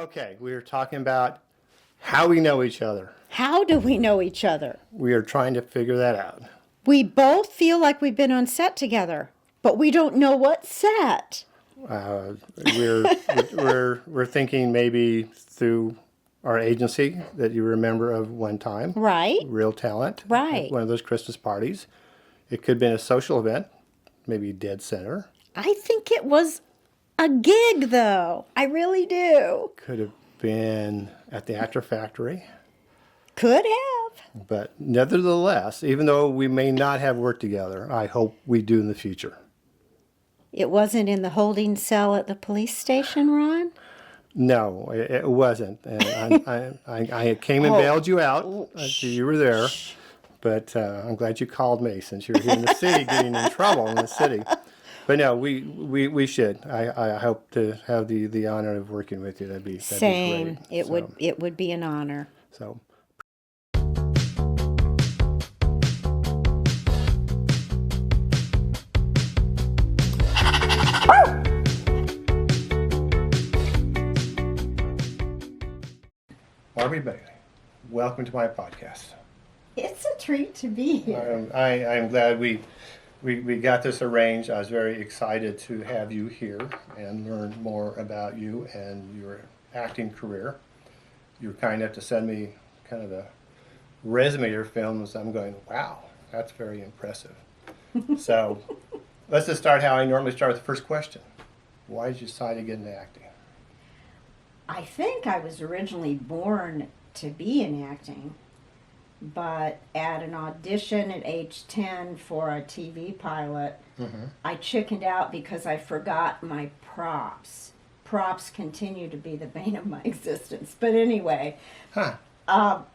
Okay, we are talking about how we know each other. How do we know each other? We are trying to figure that out. We both feel like we've been on set together, but we don't know what set. Uh, we're thinking maybe through our agency that you remember of one time. Right. Real Talent. Right. One of those Christmas parties. It could have been a social event, maybe Dead Center. I think it was a gig, though. I really do. Could have been at the Actor Factory. Could have. But nevertheless, even though we may not have worked together, I hope we do in the future. It wasn't in the holding cell at the police station, Ron? No, it wasn't. And I came and bailed you out. You were there. But I'm glad you called me since you were here in the city getting in trouble in the city. But no, we should. I hope to have the honor of working with you. That'd be Same. great. It would be an honor. So. Barbie Bailey, welcome to my podcast. It's a treat to be here. I'm glad we got this arranged. I was very excited to have you here and learn more about you and your acting career. You were kind enough to send me kind of a resume of your films. I'm going, wow, that's very impressive. So let's just start how I normally start with the first question. Why did you decide to get into acting? I think I was originally born to be in acting, but at an audition at age 10 for a TV pilot, I chickened out because I forgot my props. Props continue to be the bane of my existence. But anyway,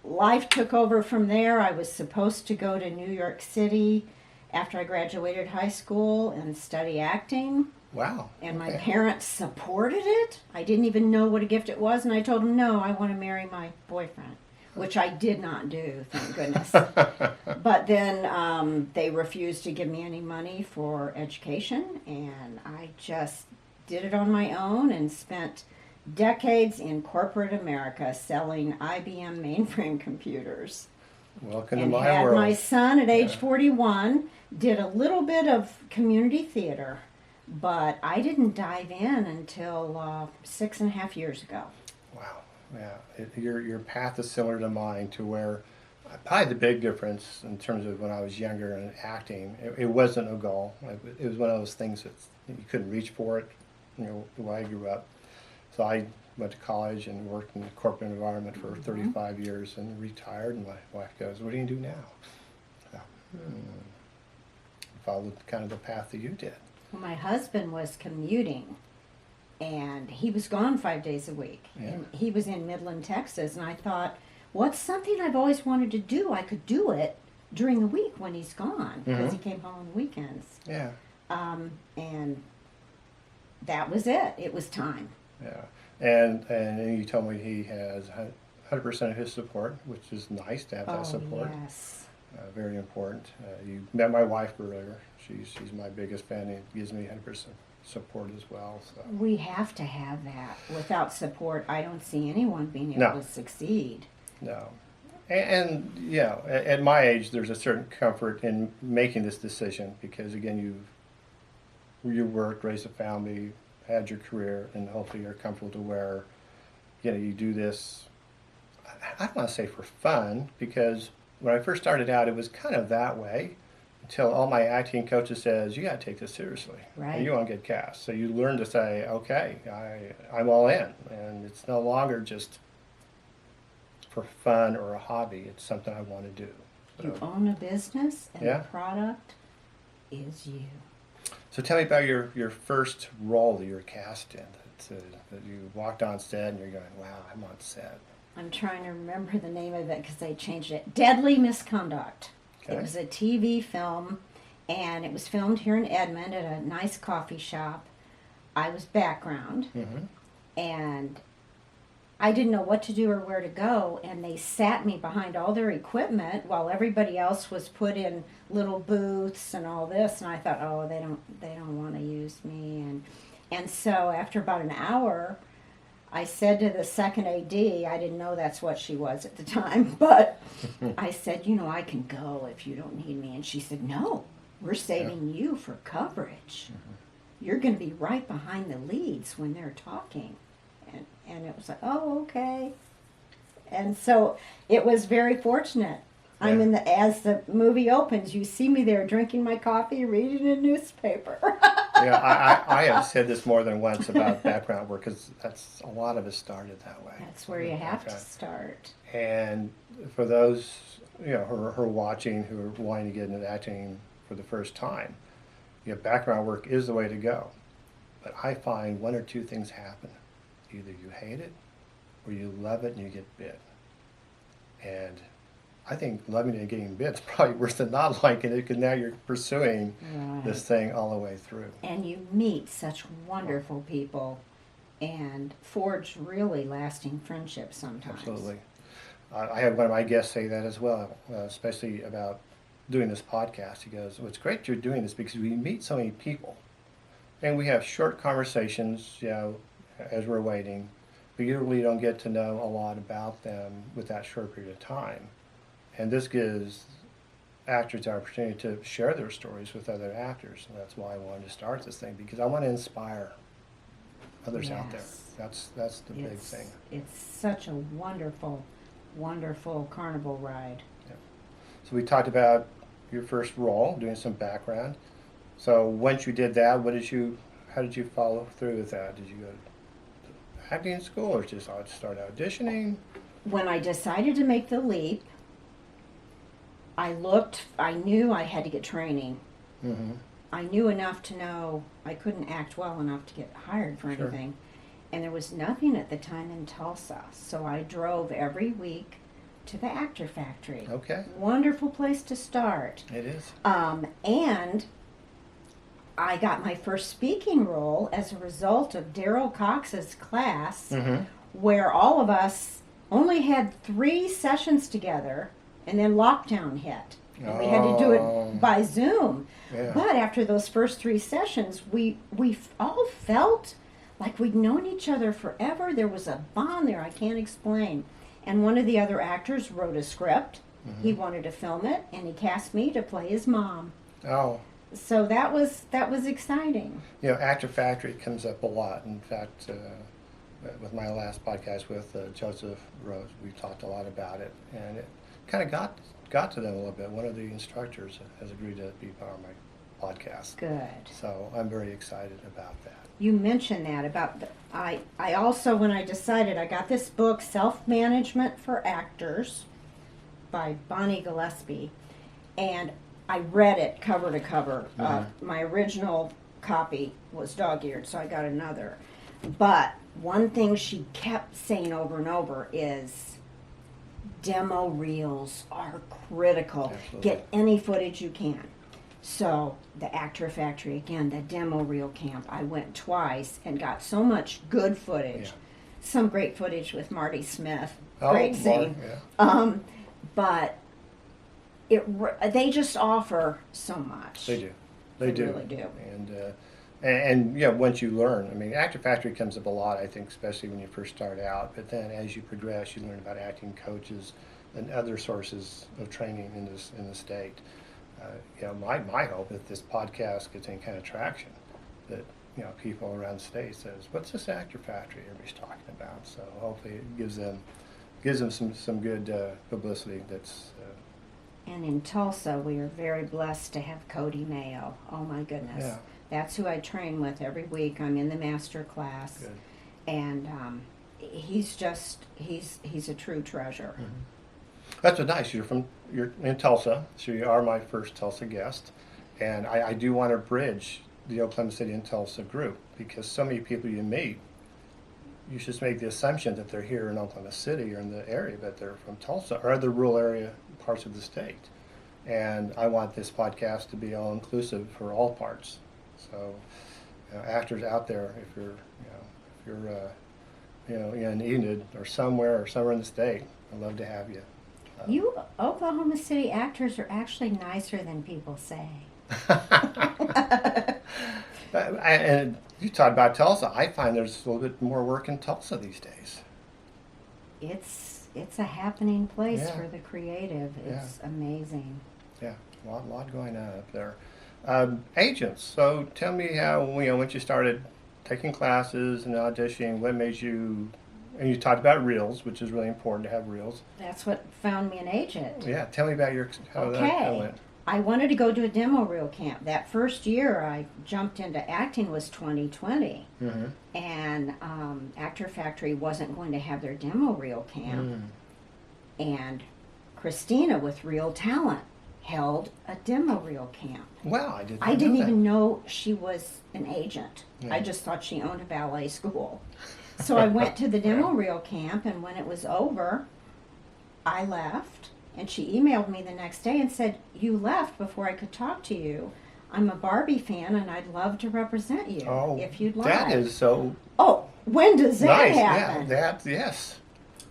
life took over from there. I was supposed to go to New York City after I graduated high school and study acting. Wow. And my parents supported it. I didn't even know what a gift it was, and I told them, no, I want to marry my boyfriend, which I did not do, thank goodness. But then they refused to give me any money for education, and I just did it on my own and spent decades in corporate America selling IBM mainframe computers. Welcome to And my had world. my son at age 41, did a little bit of community theater. But I didn't dive in until 6.5 years ago. Wow, yeah. Your path is similar to mine, to where probably the big difference in terms of when I was younger and acting, it wasn't a goal. It was one of those things that you couldn't reach for it, the way I grew up. So I went to college and worked in the corporate environment for 35 years and retired, and my wife goes, what do you do now? So, followed kind of the path that you did. Well, my husband was commuting, and he was gone 5 days a week. Yeah. And he was in Midland, Texas, and I thought, what's something I've always wanted to do? I could do it during the week when he's gone, because he came home on the weekends. Yeah. And that was it. It was time. Yeah. And you told me he has 100% of his support, which is nice to have that support. Yes. Very important. You met my wife earlier. She's my biggest fan and gives me 100% support as well. So. We have to have that. Without support, I don't see anyone being able to succeed. No. And yeah, at my age, there's a certain comfort in making this decision because, again, you worked, raised a family, had your career, and hopefully you're comfortable to where, you do this, I don't want to say for fun, because when I first started out, it was kind of that way until all my acting coaches says, you got to take this seriously. Right. Or you won't get cast. So you learn to say, okay, I'm all in. And it's no longer just for fun or a hobby. It's something I want to do. You own a business, and Yeah. the product is you. So tell me about your first role that you were cast in, that you walked on set and you're going, wow, I'm on set. I'm trying to remember the name of it because they changed it. Deadly Misconduct. Okay. It was a TV film, and it was filmed here in Edmond at a nice coffee shop. I was background, and I didn't know what to do or where to go, and they sat me behind all their equipment while everybody else was put in little booths and all this, and I thought, oh, they don't want to use me, and so after about an hour, I said to the second AD, I didn't know that's what she was at the time, but I said, you know, I can go if you don't need me. And she said, no, we're saving you for coverage. You're going to be right behind the leads when they're talking. And it was like, oh, okay. And so it was very fortunate. I'm in the, as the movie opens, you see me there drinking my coffee, reading a newspaper. Yeah, I have said this more than once about background work, because that's a lot of it started that way. That's where you have to start. And for those, you know, who are watching, who are wanting to get into acting for the first time, background work is the way to go. But I find one or two things happen. Either you hate it, or you love it and you get bit. And I think loving it and getting bit is probably worse than not liking it, because now you're pursuing this thing all the way through. And you meet such wonderful people and forge really lasting friendships sometimes. Absolutely. I had one of my guests say that as well, especially about doing this podcast. He goes, well, it's great you're doing this because we meet so many people. And we have short conversations, you know, as we're waiting. But you really don't get to know a lot about them with that short period of time. And this gives actors the opportunity to share their stories with other actors. And that's why I wanted to start this thing, because I want to inspire others out there. That's the big thing. It's such a wonderful, wonderful carnival ride. Yeah. So we talked about your first role, doing some background. So once you did that, how did you follow through with that? Did you go to acting school, or just start auditioning? When I decided to make the leap, I knew I had to get training. Mm-hmm. I knew enough to know I couldn't act well enough to get hired for Sure. anything. And there was nothing at the time in Tulsa. So I drove every week to the Actor Factory. Okay. Wonderful place to start. It is. And I got my first speaking role as a result of Daryl Cox's class, where all of us only had 3 sessions together, and then lockdown hit. And we had to do it by Zoom. Yeah. But after those first 3 sessions, we all felt like we'd known each other forever. There was a bond there I can't explain. And one of the other actors wrote a script. He wanted to film it, and he cast me to play his mom. Oh. So that was exciting. You know, Actor Factory comes up a lot. In fact, with my last podcast with Joseph Rose, we talked a lot about it, and it kind of got to them a little bit. One of the instructors has agreed to be part of my podcast. Good. So I'm very excited about that. You mentioned that about I also, when I decided, I got this book, Self-Management for Actors by Bonnie Gillespie, and I read it cover to cover. My original copy was dog-eared, so I got another. But one thing she kept saying over and over is demo reels are critical. Absolutely. Get any footage you can. So the Actor Factory, again, the demo reel camp, I went twice and got so much good footage. Yeah. Some great footage with Marty Smith. Oh, Great scene. Yeah. But they just offer so much. They do. They really do. And yeah, once you learn, I mean, Actor Factory comes up a lot, I think, especially when you first start out. But then as you progress, you learn about acting coaches and other sources of training in the state. You know, my hope, if this podcast gets any kind of traction, that, you know, people around the state says, "What's this Actor Factory everybody's talking about?" So hopefully it gives them some good publicity. That's. And in Tulsa, we are very blessed to have Cody Mayo. Oh my goodness. Yeah. That's who I train with every week. I'm in the master class. Good. And he's a true treasure. That's what's nice. You're in Tulsa, so you are my first Tulsa guest, and I do want to bridge the Oklahoma City and Tulsa group, because so many people you meet, you just make the assumption that they're here in Oklahoma City or in the area, but they're from Tulsa or other rural area parts of the state. And I want this podcast to be all inclusive for all parts. So, you know, actors out there, if you're in Enid or somewhere in the state, I'd love to have you. You Oklahoma City actors are actually nicer than people say. And You talked about Tulsa. I find there's a little bit more work in Tulsa these days. It's a happening place Yeah. for the creative. It's amazing. Yeah, a lot going on up there. Agents. So tell me how, once you started taking classes and auditioning, what made you, and you talked about reels, which is really important to have reels. That's what found me an agent. Yeah, tell me about how that Okay. went. I wanted to go to a demo reel camp. That first year I jumped into acting was 2020. Mm-hmm. And Actor Factory wasn't going to have their demo reel camp. And Christina with Real Talent held a demo reel camp. Wow, I didn't know that. even know she was an agent. Yeah. I just thought she owned a ballet school. So I went to the demo reel camp, and when it was over, I left. And she emailed me the next day and said, "You left before I could talk to you. I'm a Barbie fan, and I'd love to represent you if you'd like." That is so Oh, when does that nice. happen? Yeah, yes.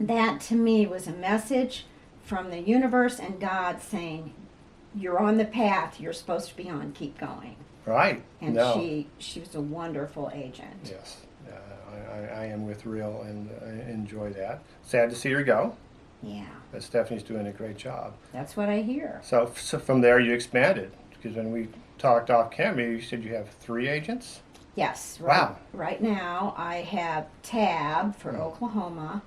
That to me was a message from the universe and God saying, "You're on the path you're supposed to be on. Keep going." Right. And no. she was a wonderful agent. Yes. I am with Real, and I enjoy that. Sad to see her go, Yeah, but Stephanie's doing a great job. that's what I hear. So from there you expanded, because when we talked off camera, you said you have 3 agents. Yes. Wow. Right now I have Tab for Oklahoma.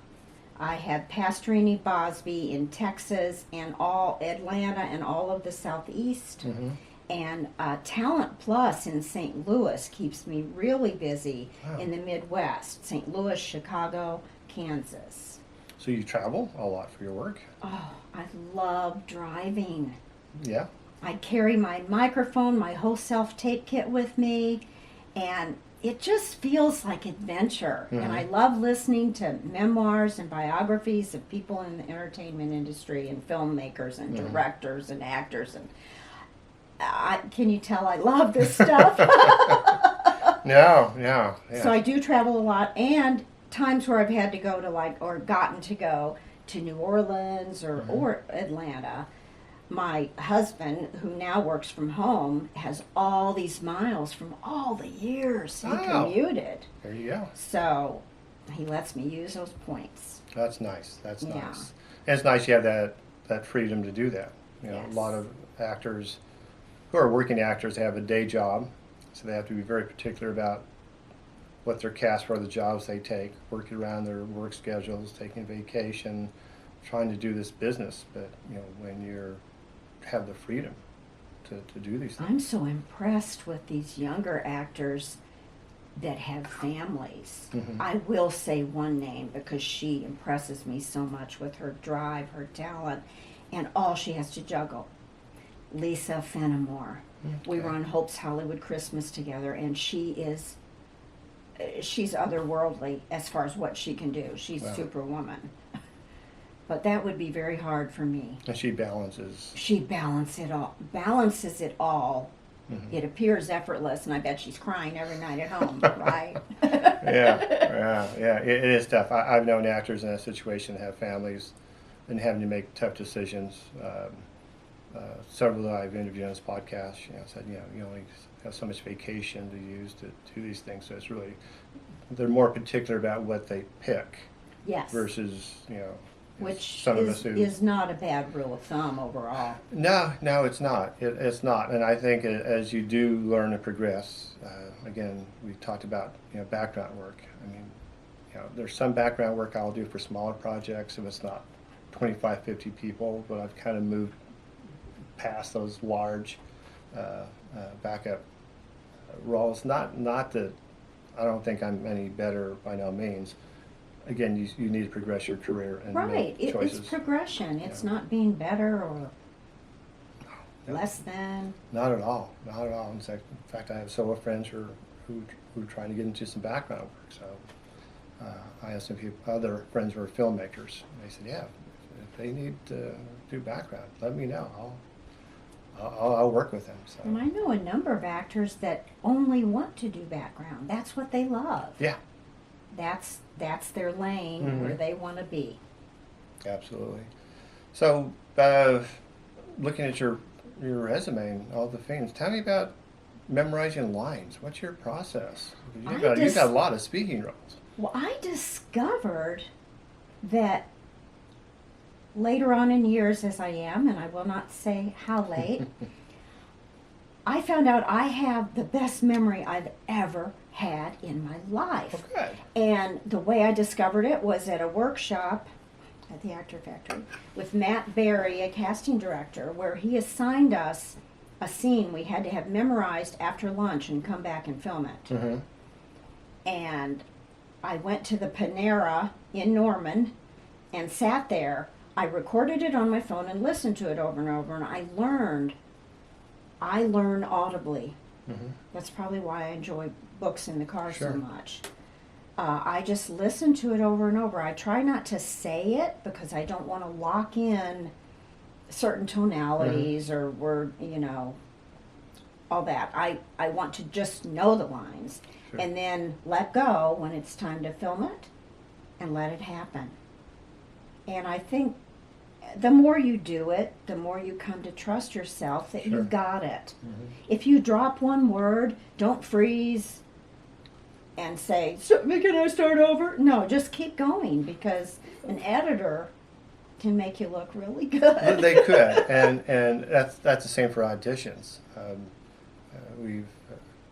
I have Pastorini Bosby in Texas and all Atlanta and all of the Southeast. Mm-hmm. And Talent Plus in St. Louis keeps me really busy Wow. in the Midwest. St. Louis, Chicago, Kansas. So you travel a lot for your work. Oh, I love driving. Yeah. I carry my microphone, my whole self-tape kit with me, and it just feels like adventure. Mhm. And I love listening to memoirs and biographies of people in the entertainment industry and filmmakers and Mhm. directors and actors. And can you tell I love this stuff? No. Yeah. So I do travel a lot, and times where I've had to go to or gotten to go to New Orleans or Atlanta. My husband, who now works from home, has all these miles from all the years he Wow. commuted. There you go. So he lets me use those points. That's nice. That's Yeah. nice. And it's nice you have that freedom to do that. Yes. A lot of actors who are working actors have a day job, so they have to be very particular about what they're cast for, the jobs they take, working around their work schedules, taking vacation, trying to do this business. But when you have the freedom to do these things. I'm so impressed with these younger actors that have families. Mhm. I will say one name because she impresses me so much with her drive, her talent, and all she has to juggle. Lisa Fenimore. We were on Hope's Hollywood Christmas together, and she's otherworldly as far as what she can do. She's Wow. Superwoman. But that would be very hard for me. And she balances. She balances it all. Mhm. It appears effortless, and I bet she's crying every night at home, right? Yeah. It is tough. I've known actors in that situation that have families and having to make tough decisions. Several that I've interviewed on this podcast, said, you only have so much vacation to use to do these things. So it's really, they're more particular about what they pick Yes. versus, Which some of us who. is not a bad rule of thumb overall. No, it's not. It's not. And I think as you do learn and progress, again, we talked about background work. I mean, there's some background work I'll do for smaller projects if it's not 25, 50 people, but I've kind of moved past those large backup roles. Not that I don't think I'm any better by no means. Again, you need to progress your career and Right. make choices. It's progression. It's Yeah. not being better or No. less than. Not at all. Not at all. In fact, I have several friends who are trying to get into some background work. So I asked a few other friends who are filmmakers. And they said, "Yeah, if they need to do background, let me know. I'll work with them." So And I know a number of actors that only want to do background. That's what they love. yeah, That's their lane Mhm. where they want to be. absolutely. So looking at your resume and all the things, tell me about memorizing lines? What's your process? You've I got a just, lot of speaking roles. well, I discovered that later on in years, as I am, and I will not say how late, I found out I have the best memory I've ever had in my life. Oh, good. And the way I discovered it was at a workshop at the Actor Factory with Matt Berry, a casting director, where he assigned us a scene we had to have memorized after lunch and come back and film it. Mm-hmm. And I went to the Panera in Norman and sat there. I recorded it on my phone and listened to it over and over, and I learned audibly. Mm-hmm. That's probably why I enjoy books in the car Sure. so much. I just listen to it over and over. I try not to say it because I don't want to lock in certain tonalities or word, all that. I want to just know the lines Sure. and then let go when it's time to film it and let it happen. And I think the more you do it, the more you come to trust yourself that Sure. you got it. Mm-hmm. If you drop one word, don't freeze and say, so, can I start over? No, just keep going, because an editor can make you look really good. They could, and that's the same for auditions. We've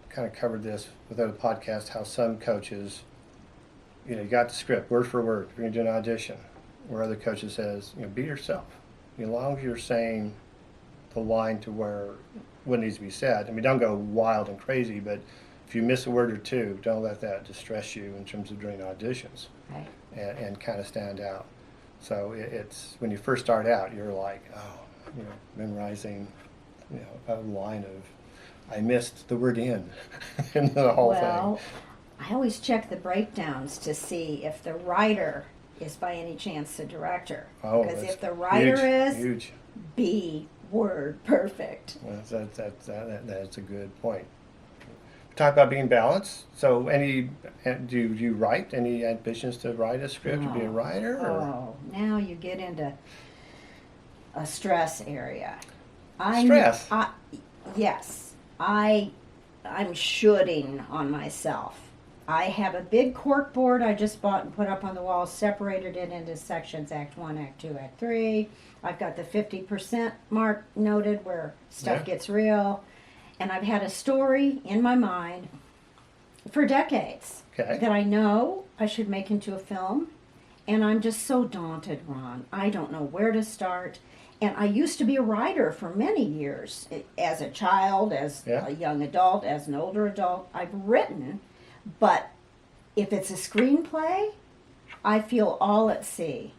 kind of covered this with other podcasts, how some coaches, you got the script word for word, you're going to do an audition, where other coaches says, be yourself. As long as you're saying the line to where what needs to be said. I mean, don't go wild and crazy, but if you miss a word or two, don't let that distress you in terms of doing auditions. Right. And kind of stand out. So it's when you first start out, you're like, memorizing, a line of, I missed the word in, in the whole Well, thing. I always check the breakdowns to see if the writer is by any chance the director. Oh, Because that's if the writer is, huge. be word perfect. Well, that's a good point. Talk about being balanced. So, do you write? Any ambitions to write a script or be a writer? Or? Oh, now you get into a stress area. Stress? Yes, I'm shooting on myself. I have a big cork board I just bought and put up on the wall, separated it into sections, Act 1, Act 2, Act 3. I've got the 50% mark noted where stuff gets real. And I've had a story in my mind for decades that I know I should make into a film. And I'm just so daunted, Ron. I don't know where to start. And I used to be a writer for many years. As a child, as a young adult, as an older adult, I've written. But if it's a screenplay, I feel all at sea.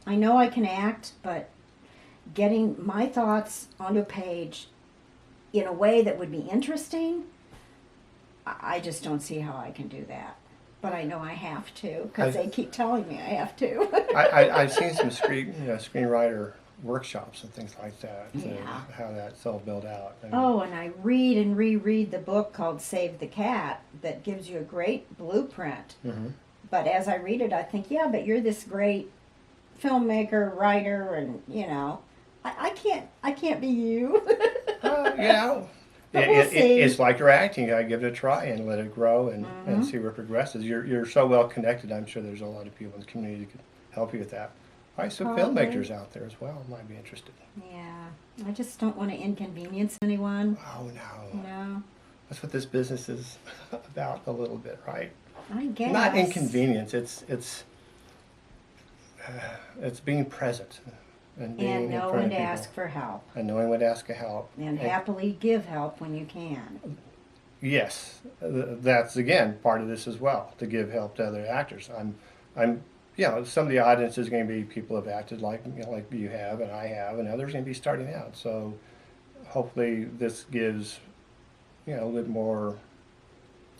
I know I can act, but getting my thoughts onto a page in a way that would be interesting, I just don't see how I can do that. But I know I have to, because they keep telling me I have to. I've seen some screenwriter workshops and things like that. How that's all built out. And I read and reread the book called Save the Cat that gives you a great blueprint. Mm-hmm. But as I read it, I think, but you're this great filmmaker, writer, and I can't be you. It's like you're acting. You gotta give it a try and let it grow and see where it progresses. You're so well connected. I'm sure there's a lot of people in the community that could help you with that. Probably some filmmakers out there as well might be interested. Yeah, I just don't want to inconvenience anyone. Oh no. That's what this business is about a little bit, right? I guess. Not inconvenience. It's being present. And knowing to ask for help. And knowing when to ask for help. And happily give help when you can. Yes, that's again part of this as well, to give help to other actors. Some of the audience is going to be people who have acted like you have and I have, and others going to be starting out. So hopefully this gives a little bit more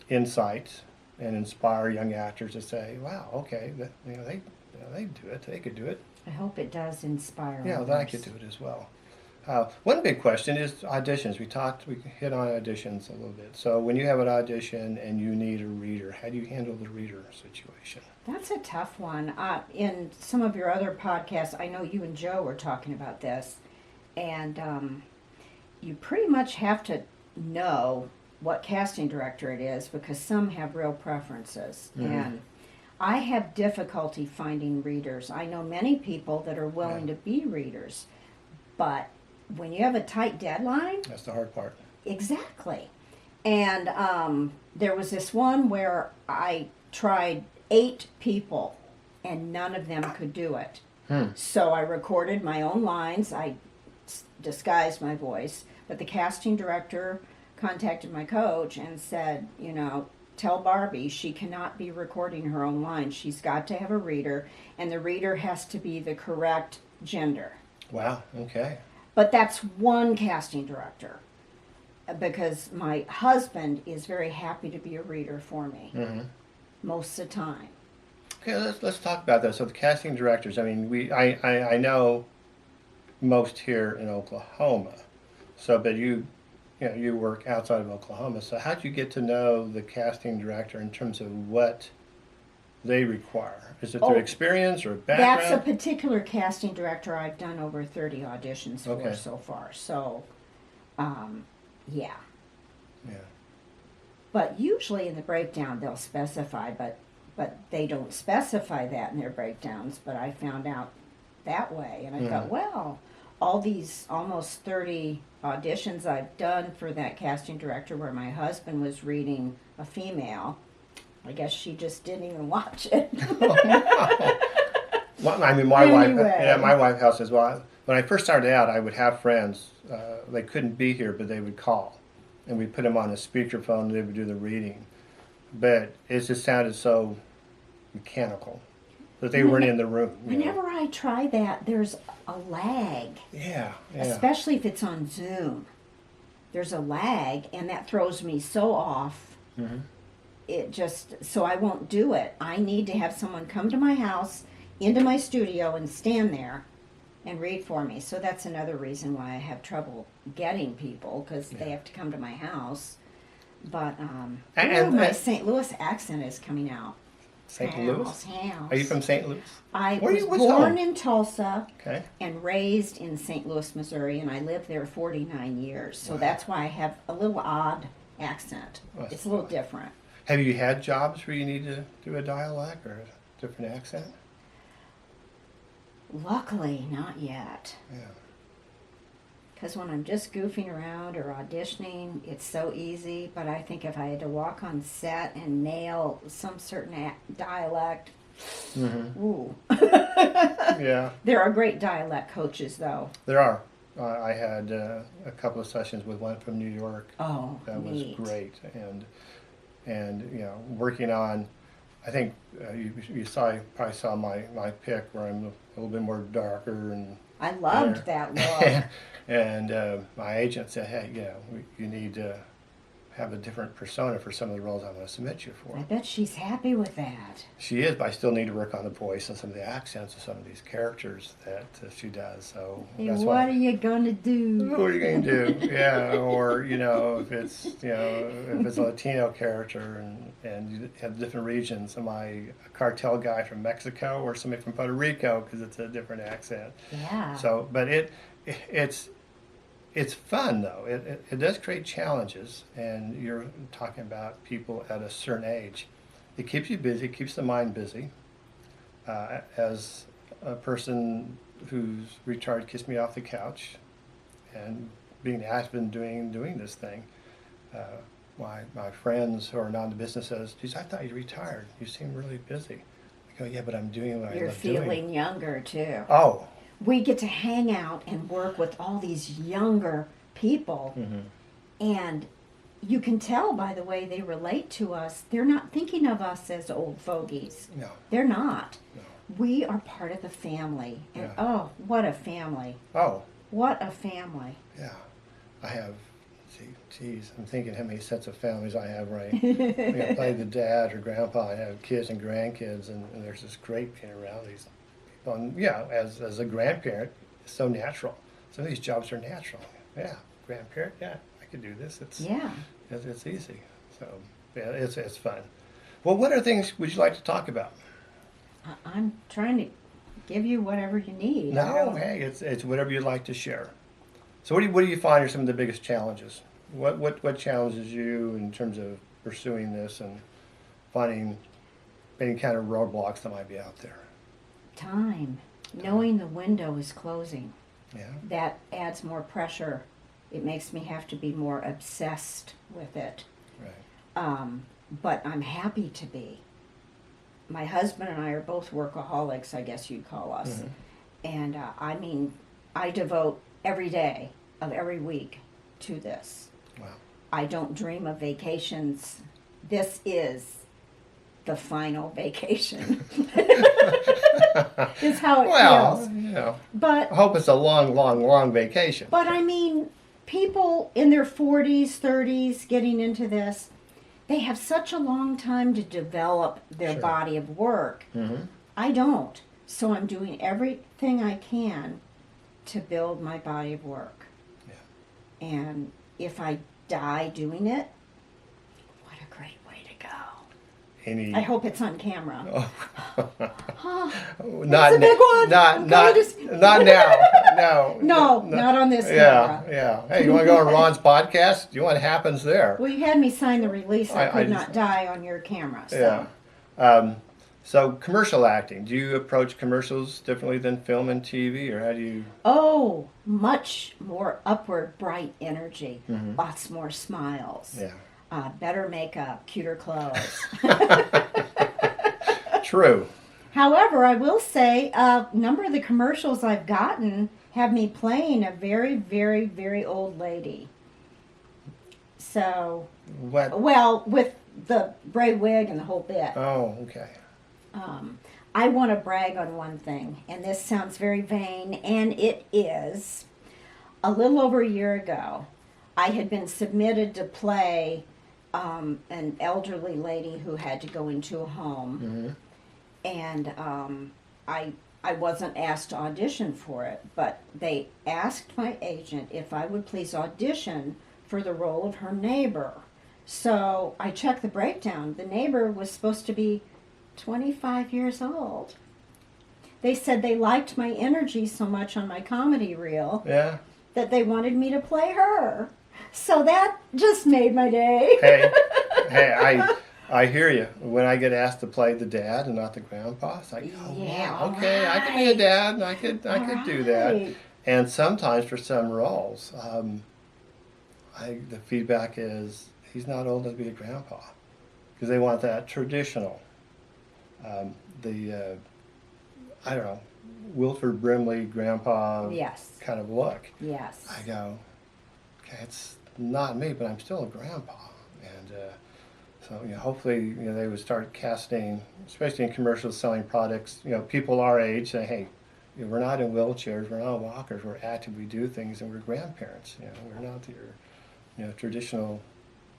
insight and inspire young actors to say, "Wow, okay, they do it. They could do it." I hope it does inspire others. Yeah, that I could do it as well. One big question is auditions. We hit on auditions a little bit. So when you have an audition and you need a reader, how do you handle the reader situation? That's a tough one. In some of your other podcasts, I know you and Joe were talking about this, and you pretty much have to know what casting director it is because some have real preferences. And I have difficulty finding readers. I know many people that are willing to be readers, but when you have a tight deadline, That's the hard part. exactly. And there was this one where I tried 8 people and none of them could do it. So I recorded my own lines. I disguised my voice, but the casting director contacted my coach and said, tell Barbie she cannot be recording her own lines. She's got to have a reader, and the reader has to be the correct gender. Wow, okay. But that's one casting director, because my husband is very happy to be a reader for me most of the time. Okay, let's talk about that. So the casting directors, I mean, I know most here in Oklahoma. So, but you work outside of Oklahoma. So how did you get to know the casting director in terms of what they require? Is it their experience or background? That's a particular casting director I've done over 30 auditions for so far. So, yeah. Yeah. But usually in the breakdown they'll specify, but they don't specify that in their breakdowns. But I found out that way, and I thought, well, all these almost 30 auditions I've done for that casting director where my husband was reading a female, I guess she just didn't even watch it. Well, I mean, my wife house as well. When I first started out, I would have friends. They couldn't be here, but they would call, and we'd put them on a speakerphone, and they would do the reading. But it just sounded so mechanical that they weren't in the room. Whenever I try that, there's a lag. Yeah. Especially if it's on Zoom. There's a lag, and that throws me so off. So I won't do it. I need to have someone come to my house, into my studio, and stand there and read for me. So that's another reason why I have trouble getting people, because they have to come to my house. But my St. Louis accent is coming out. St. Louis? House. Are you from St. Louis? I was born in Tulsa Okay. and raised in St. Louis, Missouri, and I lived there 49 years. So that's why I have a little odd accent. It's a little different. Have you had jobs where you need to do a dialect or a different accent? Luckily, not yet. Yeah. Because when I'm just goofing around or auditioning, it's so easy. But I think if I had to walk on set and nail some certain dialect, ooh. Yeah. There are great dialect coaches, though. There are. I had a couple of sessions with one from New York. Oh, that neat. was great, and working on. I think you probably saw my pic where I'm a little bit more darker and. I loved that look. And my agent said, "Hey, you need to have a different persona for some of the roles I want to submit you for." I bet she's happy with that. She is, but I still need to work on the voice and some of the accents of some of these characters that she does. So Hey, that's what are you gonna do? What are you going to do? Yeah, or if it's a Latino character and you have different regions. Am I a cartel guy from Mexico or somebody from Puerto Rico because it's a different accent? Yeah. So, but it's fun though. It does create challenges, and you're talking about people at a certain age. It keeps you busy, keeps the mind busy. As a person who's retired, kissed me off the couch, and being active and doing this thing. My friends who are not in the business says, "Geez, I thought you retired. You seem really busy." I go, "Yeah, but I'm doing what I You're love doing." feeling younger too. Oh. We get to hang out and work with all these younger people, and you can tell by the way they relate to us, they're not thinking of us as old fogies. No. They're not. No. We are part of the family, and Yeah. what a family. Oh. What a family. Yeah. I have, geez, I'm thinking how many sets of families I have, right? I play the dad or grandpa, I have kids and grandkids, and there's this great being around these people. And as a grandparent, it's so natural. Some of these jobs are natural. Yeah, grandparent, yeah, I could do this. It's easy. So, yeah, it's fun. Well, what other things would you like to talk about? I'm trying to give you whatever you need. No, hey, it's whatever you'd like to share. So what do you find are some of the biggest challenges What challenges you in terms of pursuing this and finding any kind of roadblocks that might be out there? Time. Knowing the window is closing. Yeah. That adds more pressure. It makes me have to be more obsessed with it. Right. But I'm happy to be. My husband and I are both workaholics, I guess you'd call us. Mhm. And I mean, I devote every day of every week to this. Wow. I don't dream of vacations. This is the final vacation. Is how it Well, feels. you know, But I hope it's a long, long, long vacation. But I mean, people in their 40s, 30s getting into this, they have such a long time to develop their Sure. body of work. Mm-hmm. I don't. So I'm doing everything I can to build my body of work. Yeah. And if I die doing it, what a great way to go. Any? I hope it's on camera. Oh. That's Not a big one. Not I'm not going to- not now. No. No, not on this Yeah, camera. yeah. Hey, you want to go on Ron's podcast? You know what happens there? Well, you had me sign the release. I I could just- not die on your camera. So. Yeah. So commercial acting. Do you approach commercials differently than film and TV, or how do you? Oh, much more upward, bright energy. Mhm. Lots more smiles. Yeah. Better makeup, cuter clothes. True. However, I will say a number of the commercials I've gotten have me playing a very, very, very old lady. So, What? well, with the braid wig and the whole bit. Oh, okay. I want to brag on one thing, and this sounds very vain, and it is. A little over a year ago, I had been submitted to play an elderly lady who had to go into a home, Mm-hmm. and I wasn't asked to audition for it, but they asked my agent if I would please audition for the role of her neighbor. So I checked the breakdown. The neighbor was supposed to be 25 years old. They said they liked my energy so much on my comedy reel Yeah. that they wanted me to play her. So that just made my day. Hey, I hear you. When I get asked to play the dad and not the grandpa, it's like, oh Yeah, yeah, okay, I could be a right. dad, and I could do that. Right. And sometimes for some roles, the feedback is he's not old enough to be a grandpa because they want that traditional. I don't know, Wilford Brimley grandpa Yes. kind of look. Yes. I go, okay, it's not me, but I'm still a grandpa, and so hopefully they would start casting, especially in commercials selling products. People our age say, hey, we're not in wheelchairs, we're not walkers, we're active, we do things, and we're grandparents. We're not your traditional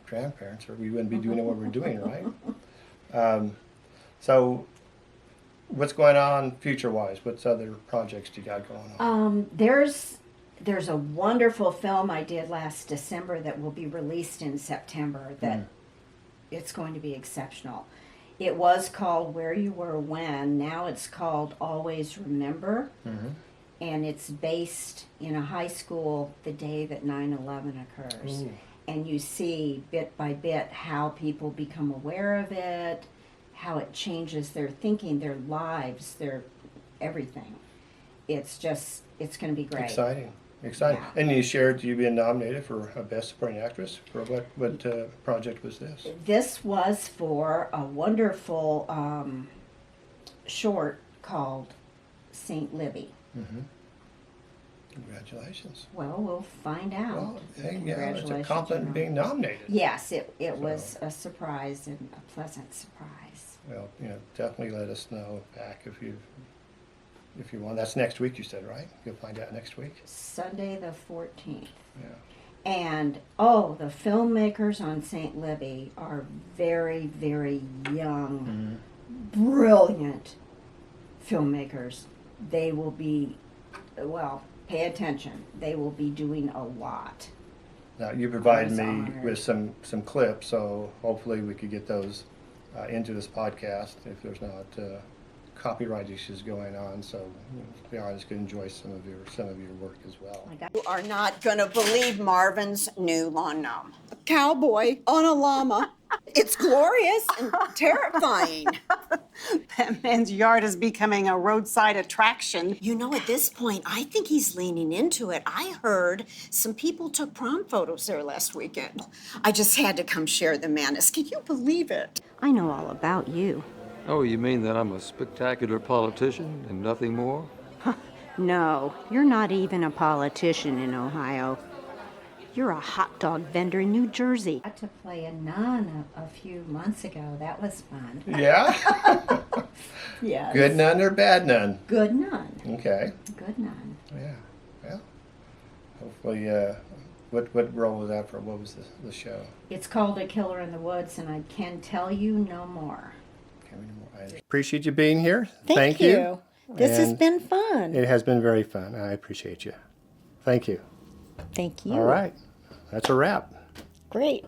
grandparents, or we wouldn't be doing what we're doing, right? So, what's going on future-wise? What's other projects do you got going on? There's a wonderful film I did last December that will be released in September that it's going to be exceptional. It was called Where You Were When. Now it's called Always Remember. Mm-hmm. And it's based in a high school the day that 9/11 occurs. Ooh. And you see bit by bit how people become aware of it, how it changes their thinking, their lives, their everything. It's going to be great. Exciting. Yeah. And you shared you being nominated for a Best Supporting Actress. For what project was this? This was for a wonderful short called St. Libby. Mm-hmm. Congratulations. Well, we'll find out. Well, hey, it's a Congratulations, compliment Ron. being nominated. Yes, it was a surprise and a pleasant surprise. Well, definitely let us know back if you want. That's next week, you said, right? You'll find out next week. Sunday the 14th. Yeah. And, the filmmakers on St. Libby are very, very young, brilliant filmmakers. They will be, pay attention. They will be doing a lot. Now you provided was me honored. with some clips, so hopefully we could get those into this podcast if there's not copyright issues going on, so the audience could enjoy some of your work as well. You are not gonna believe Marvin's new lawn gnome. A cowboy on a llama. It's glorious and terrifying. That man's yard is becoming a roadside attraction. You know, at this point, I think he's leaning into it. I heard some people took prom photos there last weekend. I just had to come share the madness. Can you believe it? I know all about you. Oh, you mean that I'm a spectacular politician and nothing more? No, you're not even a politician in Ohio. You're a hot dog vendor in New Jersey. I got to play a nun a few months ago. That was fun. Yeah? Yes. Good nun or bad nun? Good nun. Okay. Good nun. Yeah. Well, hopefully, what role was that for? What was the show? It's called A Killer in the Woods, and I can tell you no more. I appreciate you being here. Thank you. This has And been fun. It has been very fun. I appreciate you. Thank you. Thank you. All right. That's a wrap. Great.